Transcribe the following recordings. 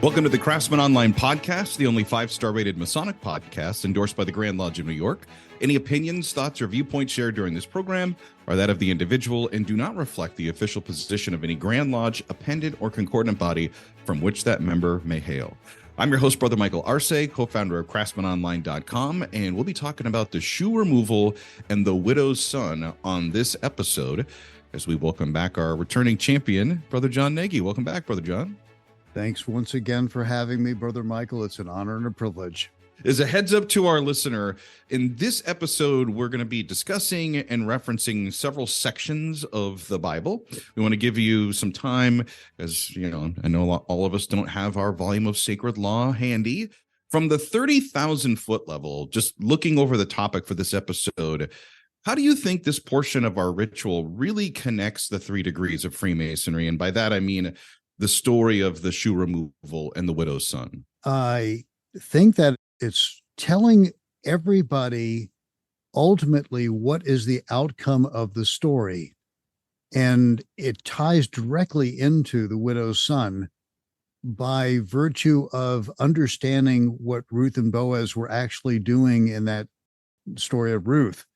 Welcome to the Craftsman Online Podcast, the only 5-star rated Masonic podcast endorsed by the Grand Lodge of New York. Any opinions, thoughts, or viewpoints shared during this program are that of the individual and do not reflect the official position of any Grand Lodge, appendant, or concordant body from which that member may hail. I'm your host, Brother Michael Arce, co-founder of CraftsmanOnline.com, and we'll be talking about the shoe removal and the widow's son on this episode as we welcome back our returning champion, Brother John Nagy. Welcome back, Brother John. Thanks once again for having me, Brother Michael. It's an honor and a privilege. As a heads up to our listener, in this episode, we're going to be discussing and referencing several sections of the Bible. We want to give you some time, as you know, I know all of us don't have our volume of sacred law handy. From the 30,000 foot level, just looking over the topic for this episode, how do you think this portion of our ritual really connects the 3 degrees of Freemasonry? And by that, I mean the story of the shoe removal and the widow's son. I think that it's telling everybody ultimately what is the outcome of the story. And it ties directly into the widow's son by virtue of understanding what Ruth and Boaz were actually doing in that story of Ruth.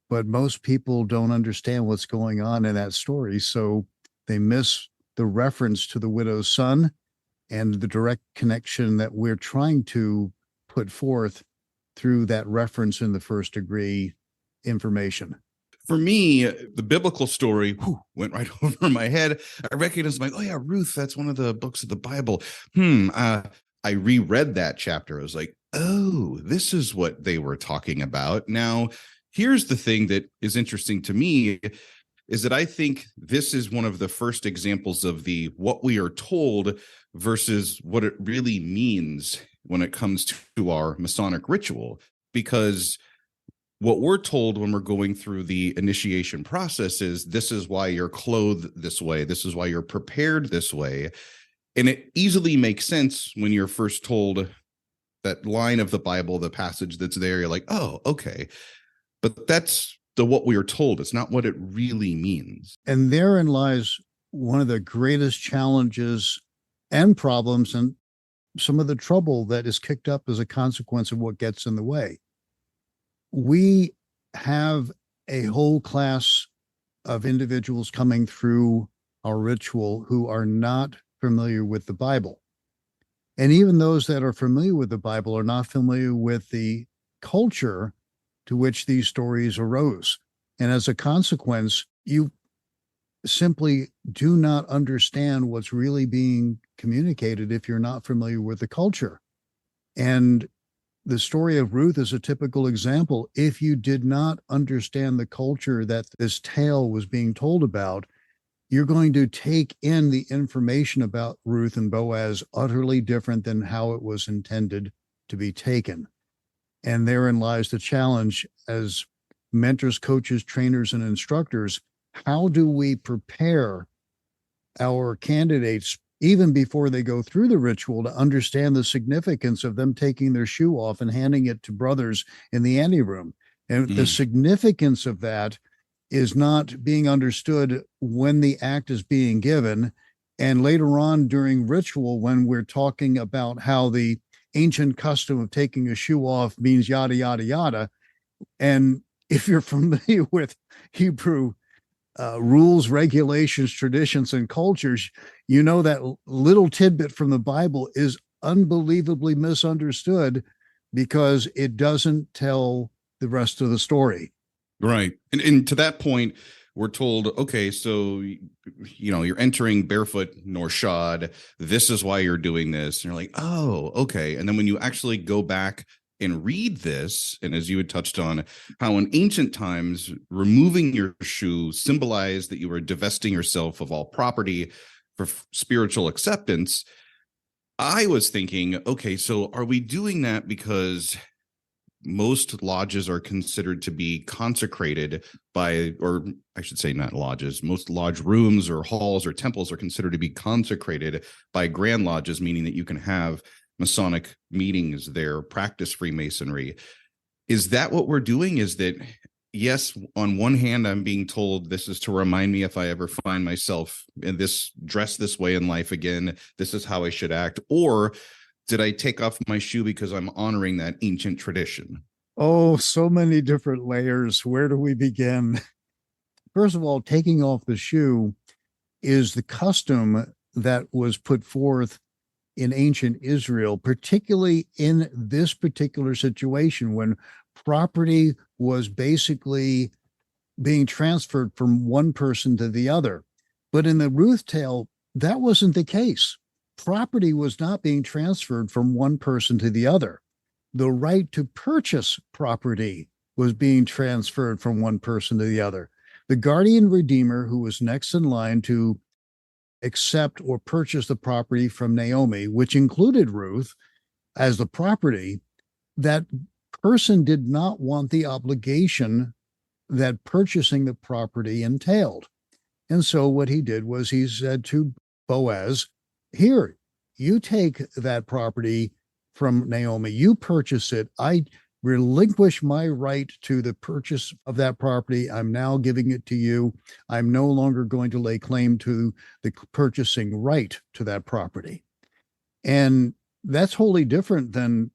But most people don't understand what's going on in that story, so they miss the reference to the widow's son and the direct connection that we're trying to put forth through that reference in the first degree information. For me, the biblical story went right over my head. I recognized, oh yeah, Ruth, that's one of the books of the Bible. I reread that chapter. I was like, oh, this is what they were talking about. Now, here's the thing that is interesting to me is that I think this is one of the first examples of the what we are told versus what it really means when it comes to our Masonic ritual. Because what we're told when we're going through the initiation process is this is why you're clothed this way. This is why you're prepared this way. And it easily makes sense when you're first told that line of the Bible, the passage that's there. You're like, oh, okay. But that's what we are told. It's not what it really means. And therein lies one of the greatest challenges and problems and some of the trouble that is kicked up as a consequence of what gets in the way. We have a whole class of individuals coming through our ritual who are not familiar with the Bible. And even those that are familiar with the Bible are not familiar with the culture to which these stories arose. And as a consequence, you simply do not understand what's really being communicated if you're not familiar with the culture. And the story of Ruth is a typical example. If you did not understand the culture that this tale was being told about, you're going to take in the information about Ruth and Boaz utterly different than how it was intended to be taken. And therein lies the challenge as mentors, coaches, trainers, and instructors. How do we prepare our candidates even before they go through the ritual to understand the significance of them taking their shoe off and handing it to brothers in the anteroom? And the significance of that is not being understood when the act is being given. And later on during ritual, when we're talking about how the ancient custom of taking a shoe off means yada, yada, yada. And if you're familiar with Hebrew rules, regulations, traditions, and cultures, you know that little tidbit from the Bible is unbelievably misunderstood because it doesn't tell the rest of the story. Right. And to that point, we're told, okay, so, you know, you're entering barefoot nor shod. This is why you're doing this. And you're like, oh, okay. And then when you actually go back and read this, and as you had touched on, how in ancient times, removing your shoe symbolized that you were divesting yourself of all property for spiritual acceptance. I was thinking, okay, so are we doing that because most lodges are considered to be consecrated by, or I should say not lodges, most lodge rooms or halls or temples are considered to be consecrated by grand lodges, meaning that you can have Masonic meetings there, practice Freemasonry. Is that what we're doing? Is that yes, on one hand, I'm being told this is to remind me if I ever find myself in this dress this way in life again, this is how I should act. Or did I take off my shoe because I'm honoring that ancient tradition? Oh, so many different layers. Where do we begin? First of all, taking off the shoe is the custom that was put forth in ancient Israel, particularly in this particular situation when property was basically being transferred from one person to the other. But in the Ruth tale, that wasn't the case. Property was not being transferred from one person to the other. The right to purchase property was being transferred from one person to the other. The guardian redeemer, who was next in line to accept or purchase the property from Naomi, which included Ruth as the property, that person did not want the obligation that purchasing the property entailed. And so what he did was he said to Boaz, here, you take that property from Naomi, you purchase it. I relinquish my right to the purchase of that property. I'm now giving it to you. I'm no longer going to lay claim to the purchasing right to that property. And that's wholly different than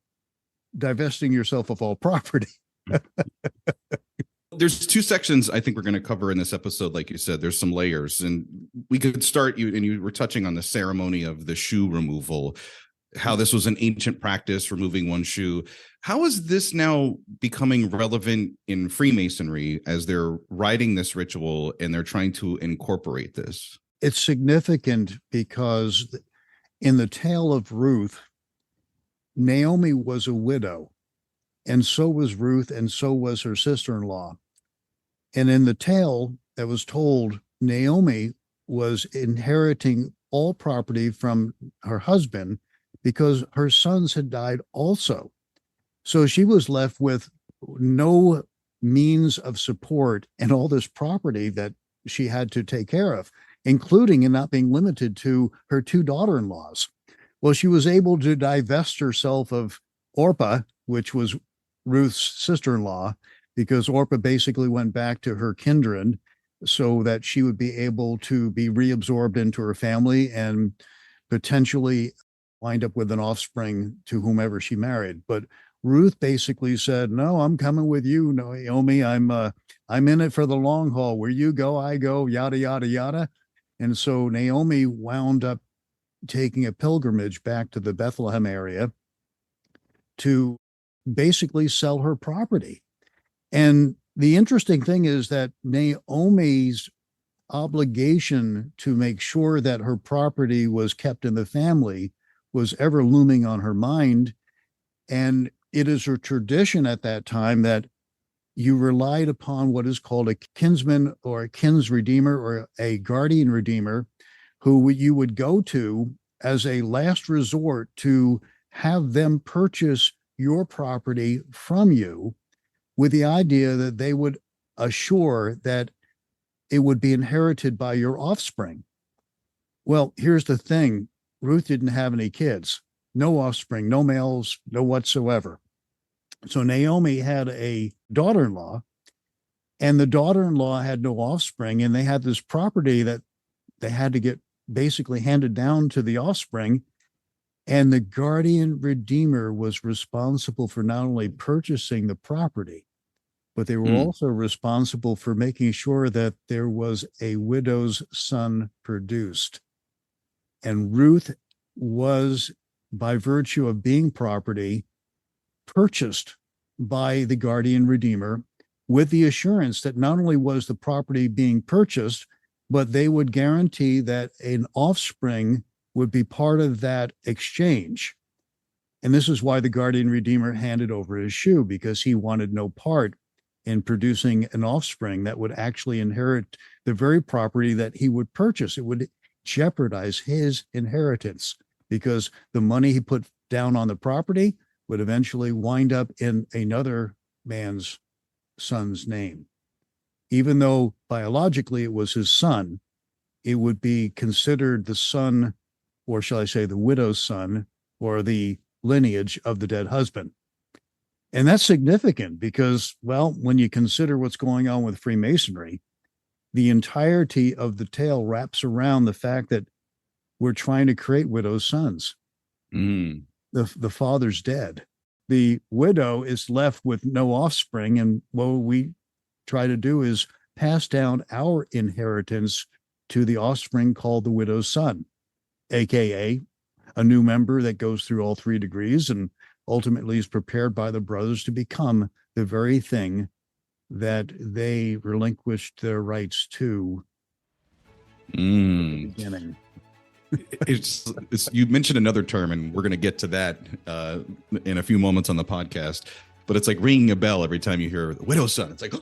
divesting yourself of all property. There's two sections I think we're going to cover in this episode. Like you said, there's some layers, and we could start you were touching on the ceremony of the shoe removal, how this was an ancient practice, removing one shoe. How is this now becoming relevant in Freemasonry as they're writing this ritual and they're trying to incorporate this? It's significant because in the tale of Ruth, Naomi was a widow, and so was Ruth, and so was her sister-in-law. And in the tale that was told, Naomi was inheriting all property from her husband because her sons had died also. So she was left with no means of support and all this property that she had to take care of, including and not being limited to her two daughter-in-laws. Well, she was able to divest herself of Orpah, which was Ruth's sister-in-law, because Orpah basically went back to her kindred so that she would be able to be reabsorbed into her family and potentially wind up with an offspring to whomever she married. But Ruth basically said, no, I'm coming with you, Naomi. I'm in it for the long haul. Where you go, I go, yada, yada, yada. And so Naomi wound up taking a pilgrimage back to the Bethlehem area to basically sell her property. And the interesting thing is that Naomi's obligation to make sure that her property was kept in the family was ever looming on her mind. And it is a tradition at that time that you relied upon what is called a kinsman or a kins redeemer or a guardian redeemer, who you would go to as a last resort to have them purchase your property from you, with the idea that they would assure that it would be inherited by your offspring. Well, here's the thing. Ruth didn't have any kids, no offspring, no males, no whatsoever. So Naomi had a daughter-in-law, and the daughter-in-law had no offspring, and they had this property that they had to get basically handed down to the offspring. And the guardian redeemer was responsible for not only purchasing the property, but they were also responsible for making sure that there was a widow's son produced. And Ruth was, by virtue of being property, purchased by the guardian redeemer with the assurance that not only was the property being purchased, but they would guarantee that an offspring would be part of that exchange. And this is why the guardian redeemer handed over his shoe, because he wanted no part in producing an offspring that would actually inherit the very property that he would purchase. It would jeopardize his inheritance because the money he put down on the property would eventually wind up in another man's son's name. Even though biologically it was his son, it would be considered the son, or shall I say the widow's son, or the lineage of the dead husband. And that's significant because, well, when you consider what's going on with Freemasonry, the entirety of the tale wraps around the fact that we're trying to create widow's sons. Mm. The father's dead. The widow is left with no offspring. And what we try to do is pass down our inheritance to the offspring called the widow's son, AKA a new member that goes through all 3 degrees and ultimately is prepared by the brothers to become the very thing that they relinquished their rights to in the beginning. It's you mentioned another term, and we're going to get to that in a few moments on the podcast. But it's like ringing a bell every time you hear the widow's son. It's like,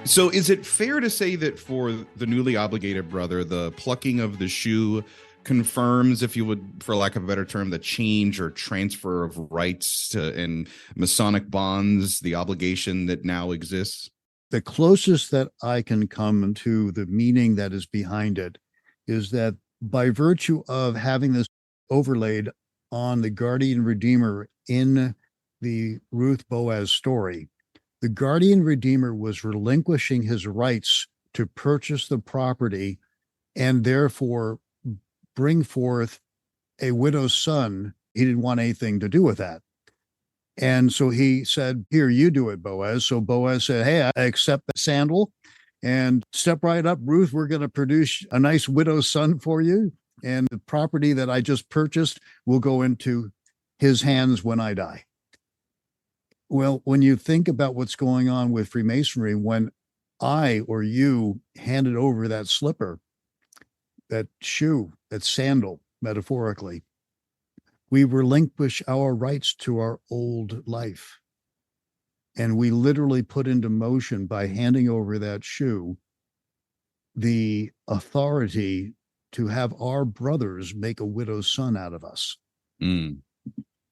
So is it fair to say that for the newly obligated brother, the plucking of the shoe confirms, if you would, for lack of a better term, the change or transfer of rights to, in Masonic bonds, the obligation that now exists? The closest that I can come to the meaning that is behind it is that by virtue of having this overlaid on the guardian redeemer in the Ruth Boaz story, the guardian redeemer was relinquishing his rights to purchase the property and therefore bring forth a widow's son. He didn't want anything to do with that. And so he said, here, you do it, Boaz. So Boaz said, hey, I accept the sandal and step right up, Ruth. We're going to produce a nice widow's son for you. And the property that I just purchased will go into his hands when I die. Well, when you think about what's going on with Freemasonry, when I or you handed over that slipper, that shoe, that sandal, metaphorically, we relinquish our rights to our old life. And we literally put into motion, by handing over that shoe, the authority to have our brothers make a widow's son out of us. Mm.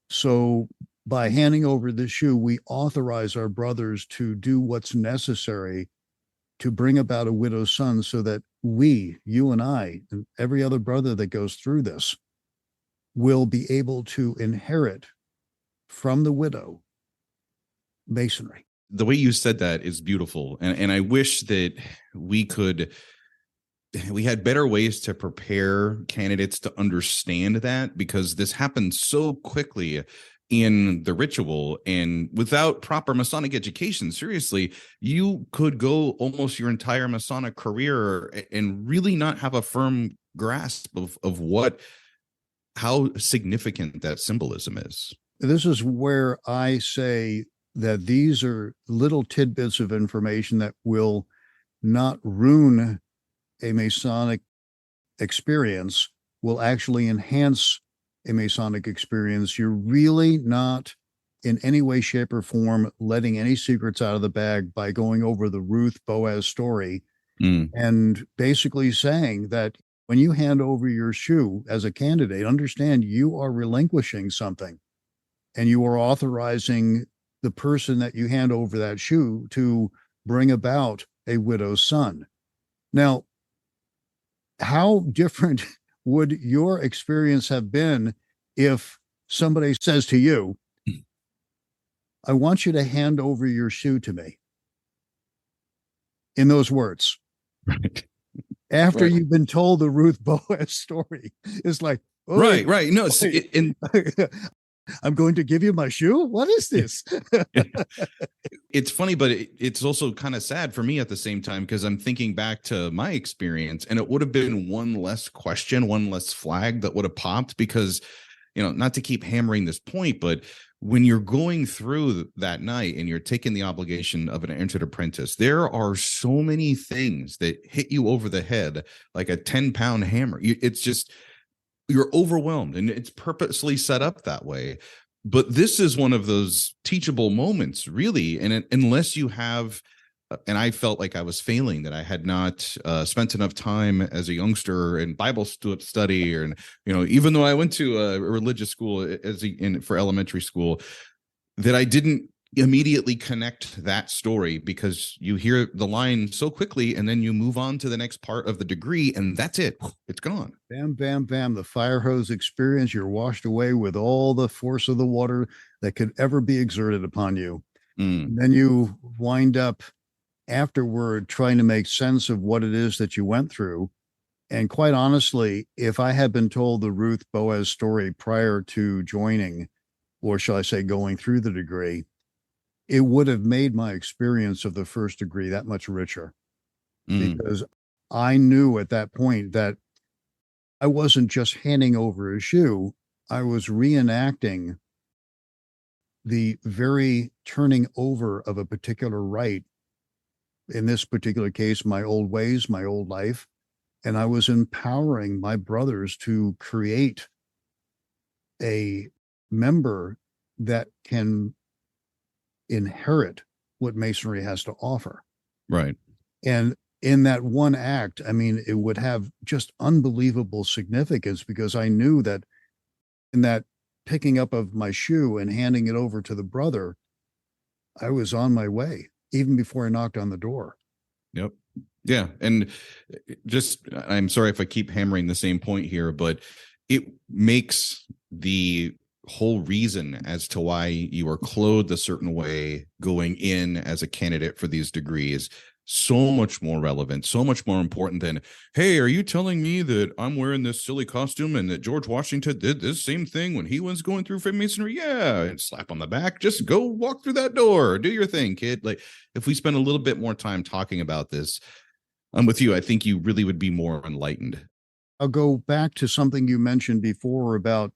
So by handing over the shoe, we authorize our brothers to do what's necessary to bring about a widow's son, so that we, you and I, and every other brother that goes through this, will be able to inherit from the widow Masonry. The way you said that is beautiful. And I wish that we had better ways to prepare candidates to understand that, because this happens so quickly in the ritual, and without proper Masonic education, seriously, you could go almost your entire Masonic career and really not have a firm grasp of how significant that symbolism is. This is where I say that these are little tidbits of information that will not ruin a Masonic experience, will actually enhance a Masonic experience. You're really not in any way, shape, or form letting any secrets out of the bag by going over the Ruth Boaz story and basically saying that when you hand over your shoe as a candidate, understand you are relinquishing something, and you are authorizing the person that you hand over that shoe to bring about a widow's son. Now, how different would your experience have been if somebody says to you, I want you to hand over your shoe to me, in those words? Right. After Right. you've been told the Ruth Boaz story, it's like, oh, Right. No, I'm going to give you my shoe. What is this? it's funny, but it's also kind of sad for me at the same time, because I'm thinking back to my experience, and it would have been one less question, one less flag that would have popped, because, not to keep hammering this point, but when you're going through that night and you're taking the obligation of an entered apprentice, there are so many things that hit you over the head like a 10-pound hammer. It's just, you're overwhelmed, and it's purposely set up that way. But this is one of those teachable moments, really. And unless you have, and I felt like I was failing, that I had not spent enough time as a youngster in Bible study, or, even though I went to a religious school for elementary school, that I didn't immediately connect that story because you hear the line so quickly and then you move on to the next part of the degree and that's it. It's gone. Bam, bam, bam. The fire hose experience. You're washed away with all the force of the water that could ever be exerted upon you. And then you wind up afterward trying to make sense of what it is that you went through. And quite honestly, if I had been told the Ruth Boaz story prior to joining, or shall I say going through the degree, it would have made my experience of the first degree that much richer, because I knew at that point that I wasn't just handing over a shoe, I was reenacting the very turning over of a particular rite. In this particular case, my old ways, my old life. And I was empowering my brothers to create a member that can inherit what Masonry has to offer. Right. And in that one act, I mean, it would have just unbelievable significance, because I knew that in that picking up of my shoe and handing it over to the brother, I was on my way even before I knocked on the door. Yep. Yeah. And just, I'm sorry if I keep hammering the same point here, but it makes the whole reason as to why you are clothed a certain way going in as a candidate for these degrees so much more relevant, so much more important than, hey, are you telling me that I'm wearing this silly costume and that George Washington did this same thing when he was going through Freemasonry? Yeah, and slap on the back, just go walk through that door, do your thing, kid. Like, if we spend a little bit more time talking about this, I'm with you. I think you really would be more enlightened. I'll go back to something you mentioned before about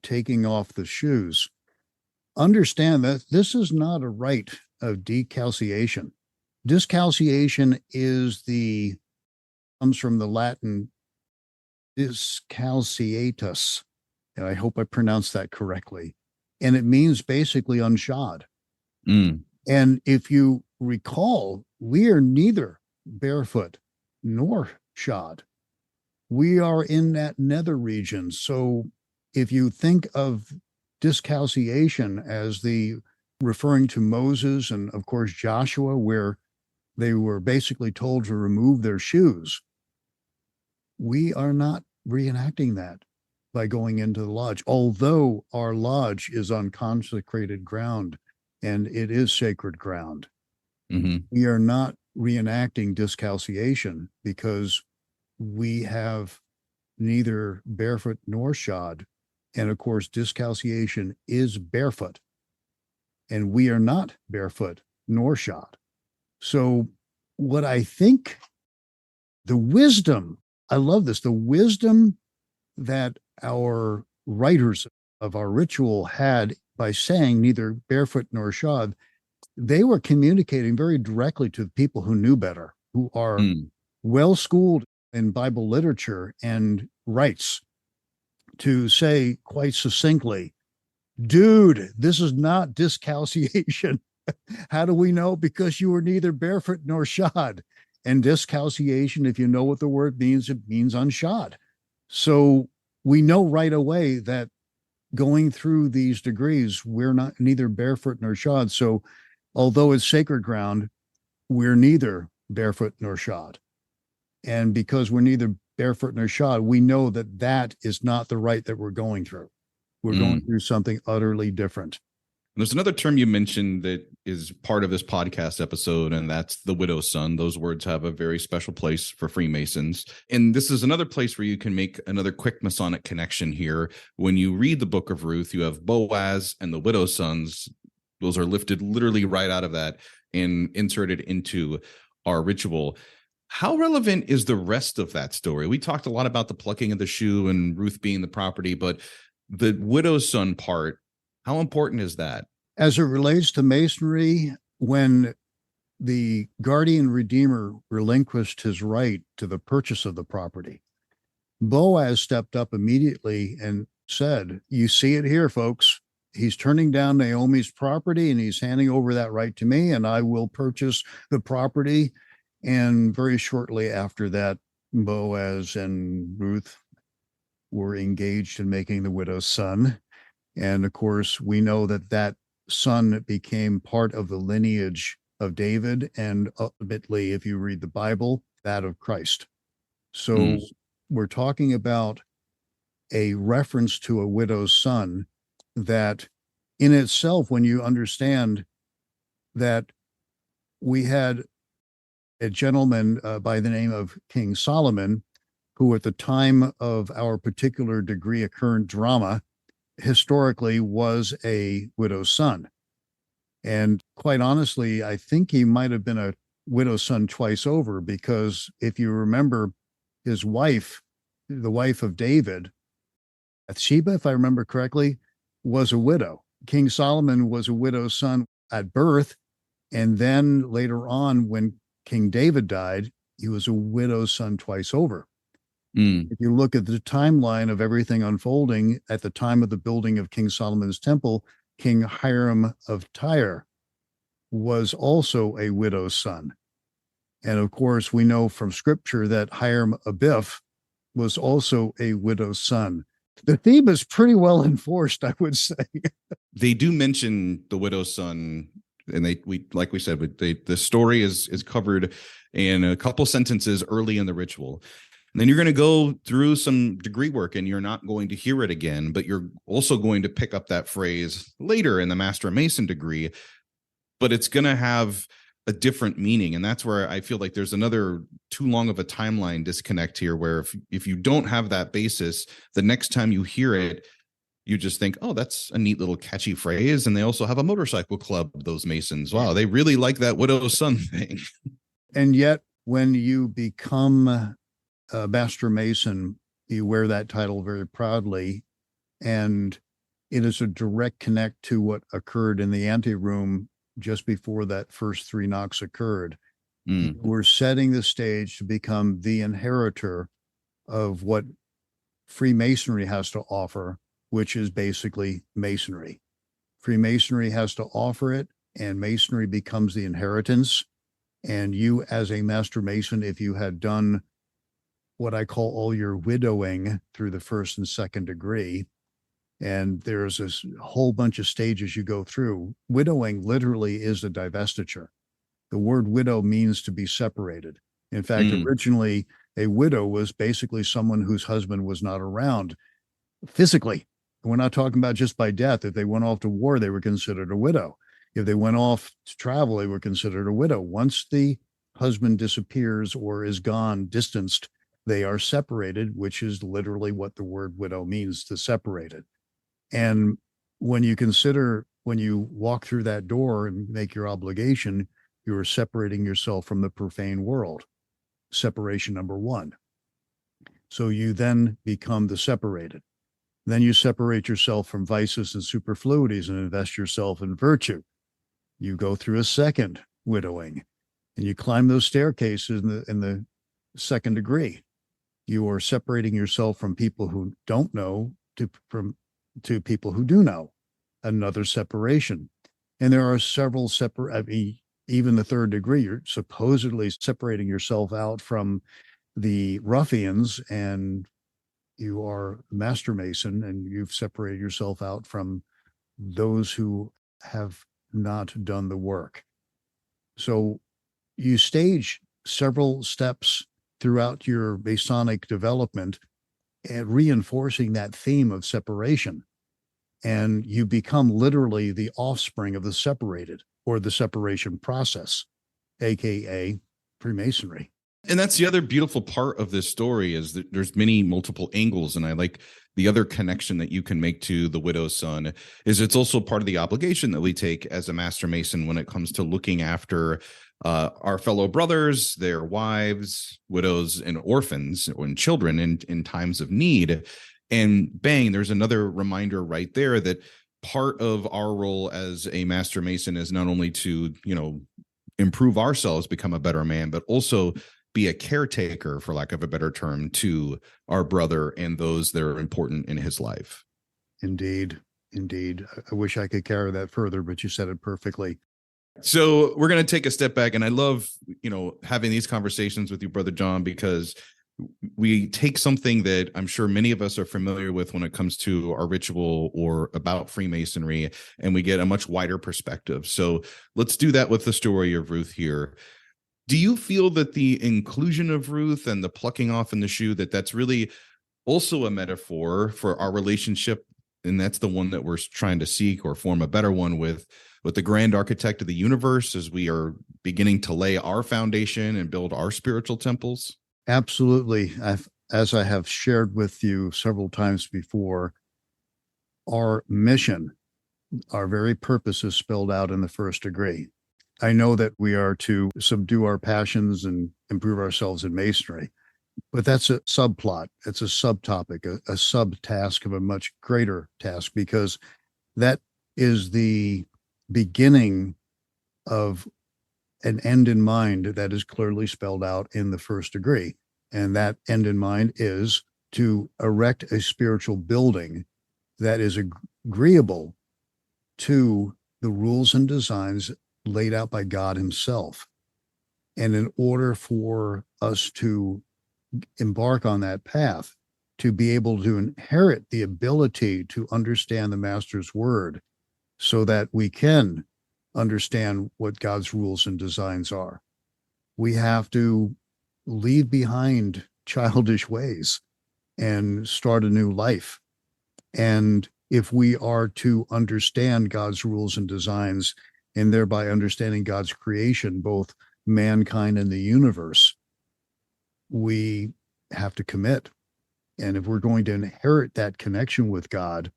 taking off the shoes. Understand that this is not a rite of decalciation. Discalciation comes from the Latin discalciatus, and I hope I pronounced that correctly. And it means basically unshod. And if you recall, we are neither barefoot nor shod. We are in that nether region. So if you think of discalciation as the referring to Moses and of course Joshua, where they were basically told to remove their shoes, we are not reenacting that by going into the lodge, although our lodge is on consecrated ground and it is sacred ground. We are not reenacting discalciation because we have neither barefoot nor shod. And of course, discalciation is barefoot, and we are not barefoot nor shod. So what I think the wisdom, I love this, the wisdom that our writers of our ritual had by saying neither barefoot nor shod, they were communicating very directly to the people who knew better, who are well schooled in Bible literature and rites, to say quite succinctly, dude, this is not discalciation. How do we know? Because you were neither barefoot nor shod. And discalciation, if you know what the word means, it means unshod. So we know right away that going through these degrees, we're not neither barefoot nor shod. So although it's sacred ground, we're neither barefoot nor shod. And because we're neither barefoot nor shod, we know that that is not the rite that we're going through. We're going through something utterly different. There's another term you mentioned that is part of this podcast episode, and that's the widow's son. Those words have a very special place for Freemasons. And this is another place where you can make another quick Masonic connection here. When you read the Book of Ruth, you have Boaz and the widow's sons. Those are lifted literally right out of that and inserted into our ritual. How relevant is the rest of that story? We talked a lot about the plucking of the shoe and Ruth being the property, but the widow's son part, how important is that? As it relates to Masonry, when the guardian redeemer relinquished his right to the purchase of the property, Boaz stepped up immediately and said, you see it here, folks. He's turning down Naomi's property and he's handing over that right to me, and I will purchase the property. And very shortly after that, Boaz and Ruth were engaged in making the widow's son. And of course, we know that that son became part of the lineage of David, and ultimately, if you read the Bible, that of Christ. So we're talking about a reference to a widow's son that in itself, when you understand that we had a gentleman by the name of King Solomon, who at the time of our particular degree of current drama, historically was a widow's son. And quite honestly, I think he might have been a widow's son twice over, because if you remember, his wife, the wife of David, Bathsheba, if I remember correctly, was a widow. King Solomon was a widow's son at birth. And then later on, when King David died, he was a widow's son twice over. If you look at the timeline of everything unfolding at the time of the building of King Solomon's temple, King Hiram of Tyre was also a widow's son. And of course, we know from scripture that Hiram Abiff was also a widow's son. The theme is pretty well enforced, I would say. They do mention the widow's son, and like we said, the story is covered in a couple sentences early in the ritual. And then you're going to go through some degree work and you're not going to hear it again, but you're also going to pick up that phrase later in the Master Mason degree, but it's going to have a different meaning. And that's where I feel like there's another too long of a timeline disconnect here, where if you don't have that basis, the next time you hear it, you just think, oh, that's a neat little catchy phrase. And they also have a motorcycle club, those Masons. Wow, they really like that widow's son thing. And yet, when you become a Master Mason, you wear that title very proudly. And it is a direct connect to what occurred in the anteroom just before that first 3 knocks occurred. We're setting the stage to become the inheritor of what Freemasonry has to offer, which is basically Masonry. Freemasonry has to offer it, and Masonry becomes the inheritance. And you, as a Master Mason, if you had done what I call all your widowing through the first and second degree, and there's this whole bunch of stages you go through. Widowing literally is a divestiture. The word widow means to be separated. In fact, originally, a widow was basically someone whose husband was not around physically. We're not talking about just by death. If they went off to war, they were considered a widow. If they went off to travel, they were considered a widow. Once the husband disappears or is gone, distanced, they are separated, which is literally what the word widow means, to separate it. And when you consider, when you walk through that door and make your obligation, you are separating yourself from the profane world. Separation number 1. So you then become the separated. Then you separate yourself from vices and superfluities and invest yourself in virtue. You go through a second widowing, and you climb those staircases in the second degree. You are separating yourself from people who don't know to people who do know. Another separation. And there are several even the third degree, you're supposedly separating yourself out from the ruffians, and you are a Master Mason, and you've separated yourself out from those who have not done the work. So you stage several steps throughout your Masonic development and reinforcing that theme of separation. And you become literally the offspring of the separated, or the separation process, aka Freemasonry. And that's the other beautiful part of this story, is that there's multiple angles. And I like the other connection that you can make to the widow's son is it's also part of the obligation that we take as a Master Mason when it comes to looking after our fellow brothers, their wives, widows, and orphans, and children in times of need. And bang, there's another reminder right there that part of our role as a Master Mason is not only to, improve ourselves, become a better man, but also be a caretaker, for lack of a better term, to our brother and those that are important in his life. Indeed. I wish I could carry that further, but you said it perfectly. So we're going to take a step back, and I love, having these conversations with you, Brother John, because we take something that I'm sure many of us are familiar with when it comes to our ritual or about Freemasonry, and we get a much wider perspective. So let's do that with the story of Ruth here. Do you feel that the inclusion of Ruth and the plucking off in the shoe, that's really also a metaphor for our relationship, and that's the one that we're trying to seek or form a better one with the grand architect of the universe as we are beginning to lay our foundation and build our spiritual temples? Absolutely. As I have shared with you several times before, our mission, our very purpose is spelled out in the first degree. I know that we are to subdue our passions and improve ourselves in masonry, but that's a subplot. It's a subtopic, a subtask of a much greater task, because that is the beginning of an end in mind that is clearly spelled out in the first degree. And that end in mind is to erect a spiritual building that is agreeable to the rules and designs laid out by God himself. And in order for us to embark on that path, to be able to inherit the ability to understand the master's word so that we can understand what God's rules and designs are, we have to leave behind childish ways and start a new life. And if we are to understand God's rules and designs, and thereby understanding God's creation, both mankind and the universe, we have to commit. And if we're going to inherit that connection with God,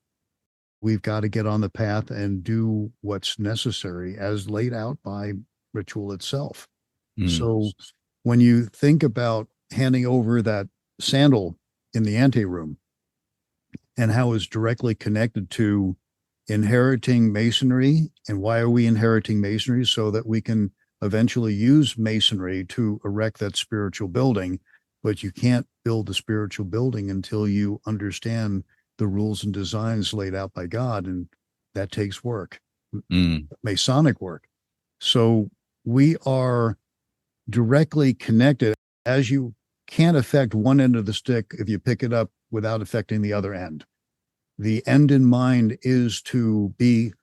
we've got to get on the path and do what's necessary as laid out by ritual itself. So when you think about handing over that sandal in the anteroom and how it's directly connected to inheriting masonry, and why are we inheriting masonry? So that we can eventually use masonry to erect that spiritual building. But you can't build the spiritual building until you understand the rules and designs laid out by God, and that takes work, Masonic work. So we are directly connected, as you can't affect one end of the stick if you pick it up without affecting the other end. The end in mind is to be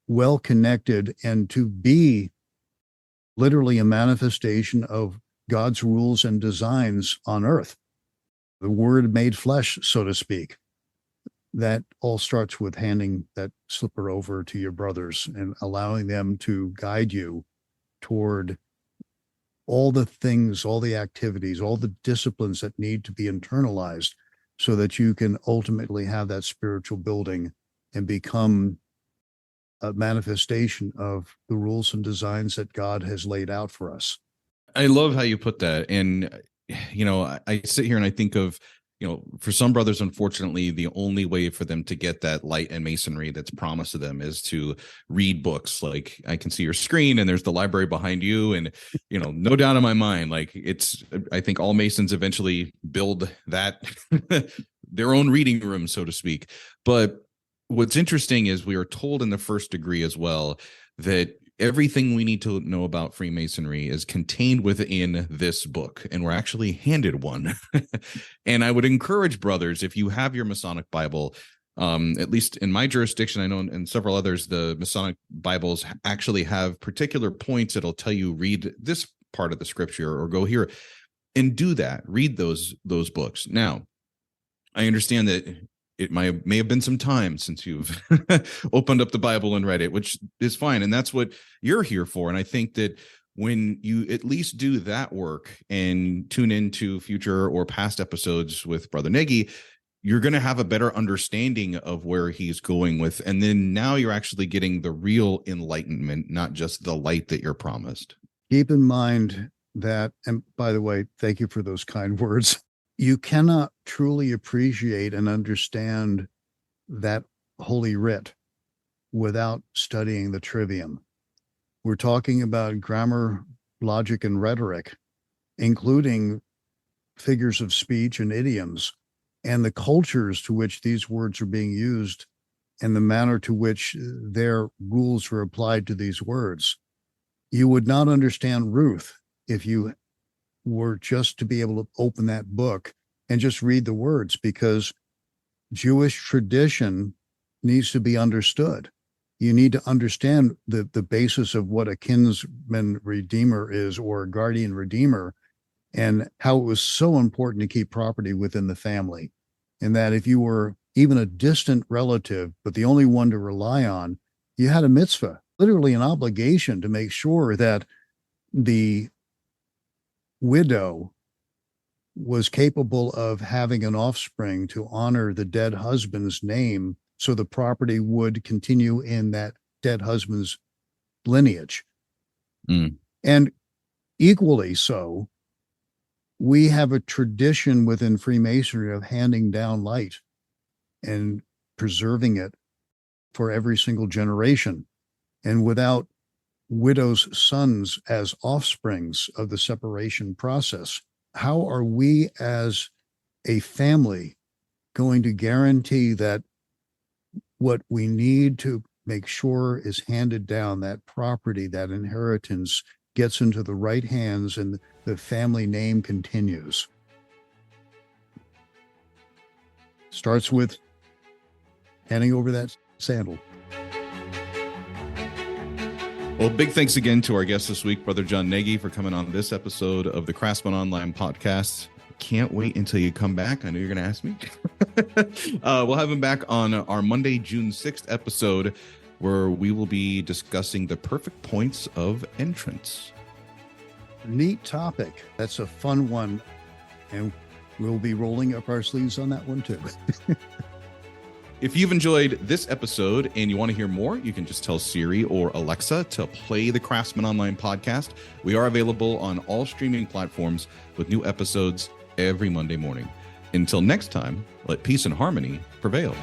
well connected and to be literally a manifestation of God's rules and designs on earth. The word made flesh, so to speak. That all starts with handing that slipper over to your brothers and allowing them to guide you toward all the things, all the activities, all the disciplines that need to be internalized so that you can ultimately have that spiritual building and become a manifestation of the rules and designs that God has laid out for us. I love how you put that. And, I sit here and I think of, for some brothers, unfortunately, the only way for them to get that light and masonry that's promised to them is to read books. Like, I can see your screen and there's the library behind you. And, no doubt in my mind, like, I think all Masons eventually build that, their own reading room, so to speak. But what's interesting is we are told in the first degree as well that everything we need to know about Freemasonry is contained within this book, and we're actually handed one. And I would encourage brothers, if you have your Masonic Bible, at least in my jurisdiction, I know in several others, the Masonic Bibles actually have particular points that'll tell you read this part of the scripture or go here and do that. Read those books. Now, I understand that it may have been some time since you've opened up the Bible and read it, which is fine. And that's what you're here for. And I think that when you at least do that work and tune into future or past episodes with Brother Nagy, you're going to have a better understanding of where he's going with. And then now you're actually getting the real enlightenment, not just the light that you're promised. Keep in mind that, and by the way, thank you for those kind words. You cannot truly appreciate and understand that holy writ without studying the trivium. We're talking about grammar, logic, and rhetoric, including figures of speech and idioms, and the cultures to which these words are being used, and the manner to which their rules are applied to these words. You would not understand Ruth if you were just to be able to open that book and just read the words, because Jewish tradition needs to be understood. You need to understand the basis of what a kinsman redeemer is, or a guardian redeemer, and how it was so important to keep property within the family. And that if you were even a distant relative, but the only one to rely on, you had a mitzvah, literally an obligation to make sure that the widow was capable of having an offspring to honor the dead husband's name, so the property would continue in that dead husband's lineage. And equally so, we have a tradition within Freemasonry of handing down light and preserving it for every single generation. And without widows' sons as offsprings of the separation process, how are we as a family going to guarantee that what we need to make sure is handed down, that property, that inheritance, gets into the right hands and the family name continues? Starts with handing over that sandal. Well, big thanks again to our guest this week, Brother John Nagy, for coming on this episode of the Craftsman Online podcast. Can't wait until you come back. I know you're going to ask me. We'll have him back on our Monday, June 6th episode, where we will be discussing the perfect points of entrance. Neat topic. That's a fun one. And we'll be rolling up our sleeves on that one too. If you've enjoyed this episode and you want to hear more, you can just tell Siri or Alexa to play the Craftsman Online podcast. We are available on all streaming platforms with new episodes every Monday morning. Until next time, let peace and harmony prevail.